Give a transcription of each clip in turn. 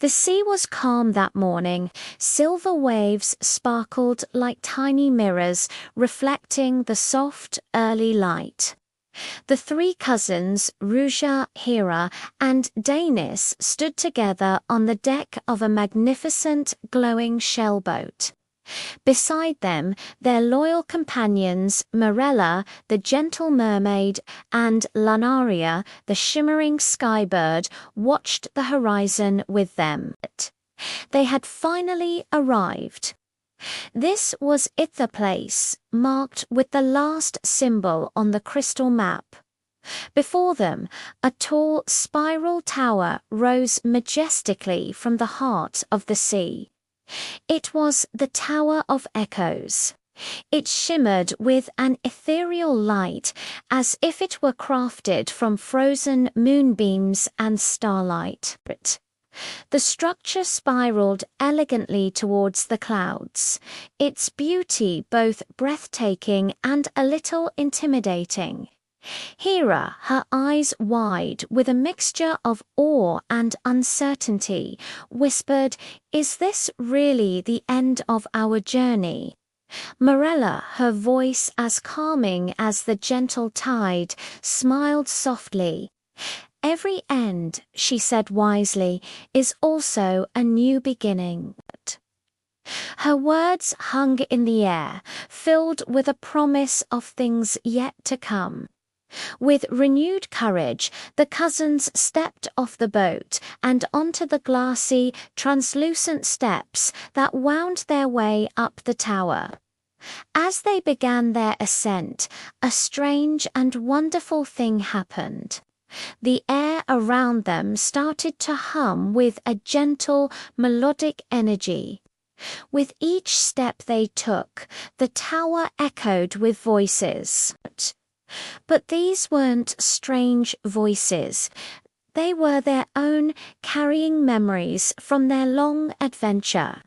The sea was calm that morning. Silver waves sparkled like tiny mirrors, reflecting the soft, early light. The three cousins, Rüya, Hira, and Deniz, stood together on the deck of a magnificent, glowing shellboat. Beside them, their loyal companions, Mirella, the gentle mermaid, and Lunaria, the shimmering skybird, watched the horizon with them. They had finally arrived. This was it, the place, marked with the last symbol on the crystal map. Before them, a tall spiral tower rose majestically from the heart of the sea. It was the Tower of Echoes. It shimmered with an ethereal light, as if it were crafted from frozen moonbeams and starlight. The structure spiraled elegantly towards the clouds, its beauty both breathtaking and a little intimidating. Hira, her eyes wide with a mixture of awe and uncertainty, whispered, "Is this really the end of our journey?" Mirella, her voice as calming as the gentle tide, smiled softly. "Every end," she said wisely, "is also a new beginning." Her words hung in the air, filled with a promise of things yet to come. With renewed courage, the cousins stepped off the boat and onto the glassy, translucent steps that wound their way up the tower. As they began their ascent, a strange and wonderful thing happened. The air around them started to hum with a gentle, melodic energy. With each step they took, the tower echoed with voices. But these weren't strange voices. They were their own, carrying memories from their long adventure.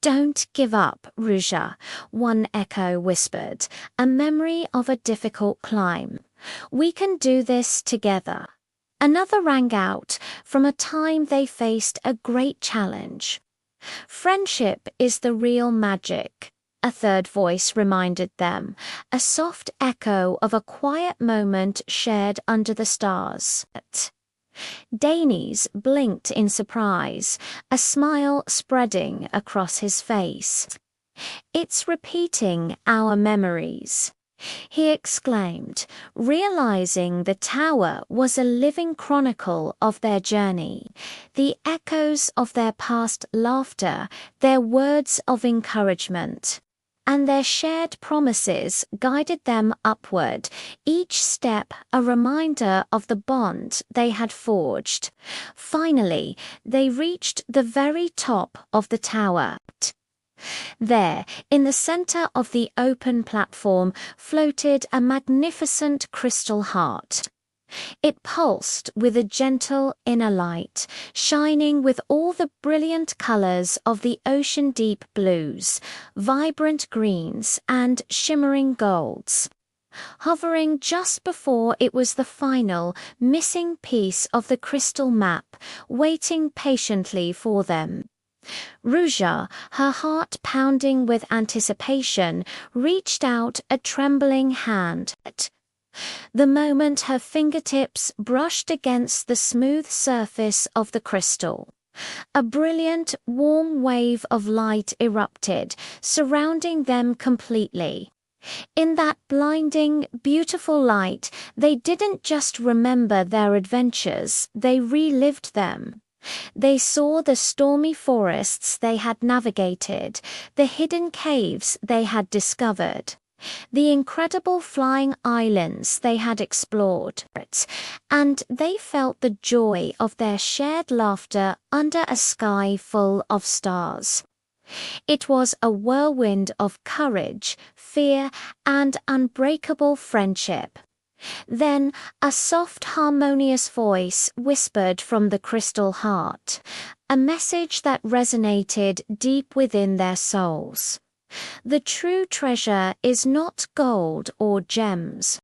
"Don't give up, Rüya," one echo whispered, a memory of a difficult climb. "We can do this together." Another rang out, from a time they faced a great challenge. "Friendship is the real magic," a third voice reminded them, a soft echo of a quiet moment shared under the stars. Deniz blinked in surprise, a smile spreading across his face. "It's repeating our memories," he exclaimed, realizing the tower was a living chronicle of their journey, the echoes of their past laughter, their words of encouragement. And their shared promises guided them upward, each step a reminder of the bond they had forged. Finally, they reached the very top of the tower. There, in the center of the open platform, floated a magnificent crystal heart. It pulsed with a gentle inner light, shining with all the brilliant colors of the ocean-deep blues, vibrant greens, and shimmering golds. Hovering just before it was the final, missing piece of the crystal map, waiting patiently for them. Rüya, her heart pounding with anticipation, reached out a trembling hand. The moment her fingertips brushed against the smooth surface of the crystal, a brilliant, warm wave of light erupted, surrounding them completely. In that blinding, beautiful light, they didn't just remember their adventures, they relived them. They saw the stormy forests they had navigated, the hidden caves they had discovered, the incredible flying islands they had explored, and they felt the joy of their shared laughter under a sky full of stars. It was a whirlwind of courage, fear, and unbreakable friendship. Then a soft, harmonious voice whispered from the crystal heart, a message that resonated deep within their souls. The true treasure is not gold or gems.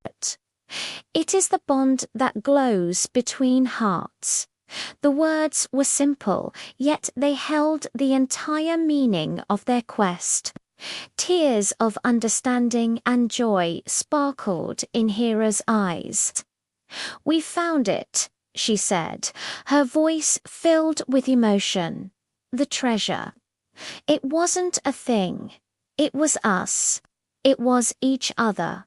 It is the bond that glows between hearts. The words were simple, yet they held the entire meaning of their quest. Tears of understanding and joy sparkled in Hira's eyes. "We found it," she said, her voice filled with emotion. "The treasure. It wasn't a thing. It was us. It was each other."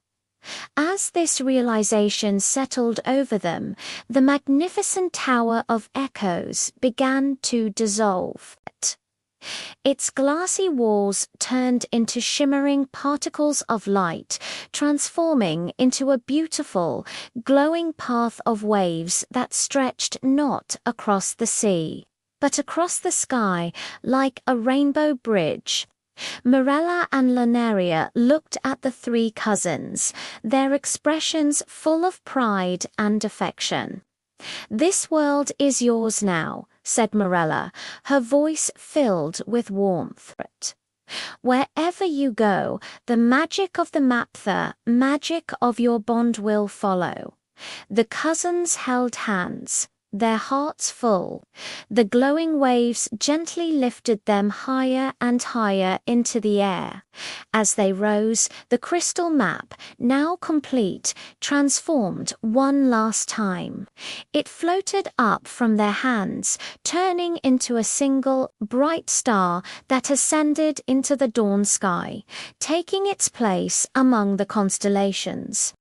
As this realization settled over them, the magnificent tower of echoes began to dissolve. Its glassy walls turned into shimmering particles of light, transforming into a beautiful, glowing path of waves that stretched not across the sea, but across the sky like a rainbow bridge. Mirella and Lunaria looked at the three cousins, their expressions full of pride and affection. "This world is yours now," said Mirella, her voice filled with warmth. "Wherever you go, the magic of the map, the magic of your bond will follow." The cousins held hands, their hearts full. The glowing waves gently lifted them higher and higher into the air. As they rose, the crystal map, now complete, transformed one last time. It floated up from their hands, turning into a single, bright star that ascended into the dawn sky, taking its place among the constellations.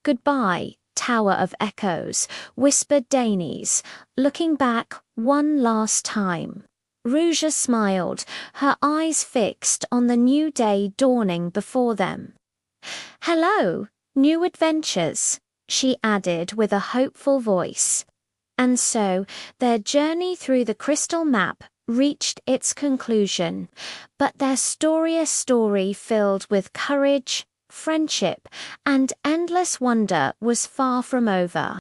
"Goodbye, Tower of Echoes," whispered Deniz, looking back one last time. Rüya smiled, her eyes fixed on the new day dawning before them. "Hello, new adventures," she added with a hopeful voice. And so their journey through the crystal map reached its conclusion, but their story filled with courage, friendship, and endless wonder was far from over.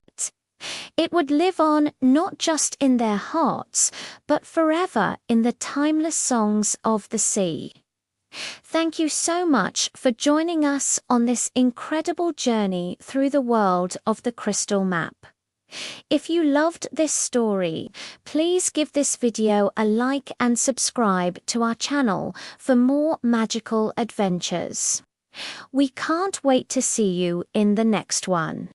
It would live on not just in their hearts, but forever in the timeless songs of the sea. Thank you so much for joining us on this incredible journey through the world of the crystal map. If you loved this story, please give this video a like and subscribe to our channel for more magical adventures. We can't wait to see you in the next one.